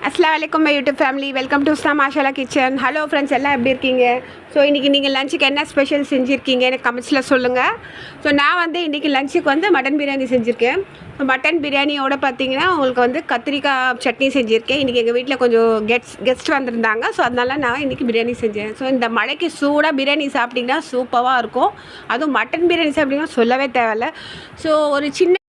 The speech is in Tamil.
அஸ்ஸலாமு அலைக்கும் my YouTube family, welcome to Usna மாஷாலா கிச்சன். ஹலோ ஃப்ரெண்ட்ஸ், எல்லாம் எப்படி இருக்கீங்க? ஸோ இன்றைக்கி நீங்கள் லஞ்சுக்கு என்ன ஸ்பெஷல் செஞ்சுருக்கீங்க எனக்கு கமெண்ட்ஸில் சொல்லுங்கள். ஸோ நான் இன்றைக்கி லஞ்சுக்கு மட்டன் பிரியாணி செஞ்சுருக்கேன். ஸோ மட்டன் பிரியாணியோட பார்த்தீங்கன்னா உங்களுக்கு கத்திரிக்காய் சட்னி செஞ்சுருக்கேன். இன்றைக்கி எங்கள் வீட்டில் கொஞ்சம் கெஸ்ட் வந்திருந்தாங்க. ஸோ அதனால நான் இன்றைக்கி பிரியாணி செஞ்சேன். ஸோ இந்த மழைக்கு சூடாக பிரியாணி சாப்பிட்டிங்கன்னா சூப்பராக இருக்கும். அதுவும் மட்டன் பிரியாணி சாப்பிட்டிங்கன்னா சொல்லவே தேவையில்ல. ஸோ ஒரு சின்ன